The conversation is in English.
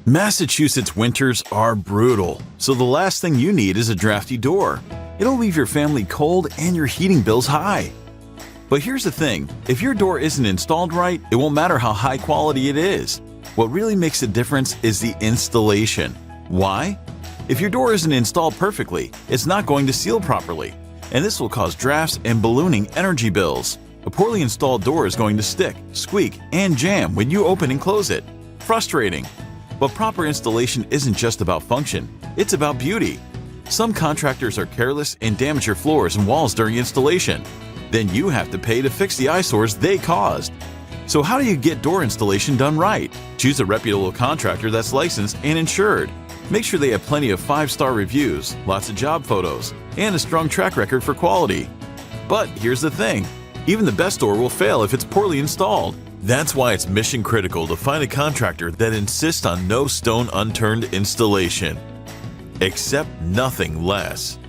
Massachusetts winters are brutal, so the last thing you need is a drafty door. It'll leave your family cold and your heating bills high. But here's the thing, if your door isn't installed right, it won't matter how high quality it is. What really makes a difference is the installation. Why? If your door isn't installed perfectly, it's not going to seal properly, and this will cause drafts and ballooning energy bills. A poorly installed door is going to stick, squeak, and jam when you open and close it. Frustrating. But proper installation isn't just about function, it's about beauty. Some contractors are careless and damage your floors and walls during installation. Then you have to pay to fix the eyesores they caused. So how do you get door installation done right? Choose a reputable contractor that's licensed and insured. Make sure they have plenty of 5-star reviews, lots of job photos, and a strong track record for quality. But here's the thing, even the best door will fail if it's poorly installed. That's why it's mission critical to find a contractor that insists on no stone unturned installation. Accept nothing less.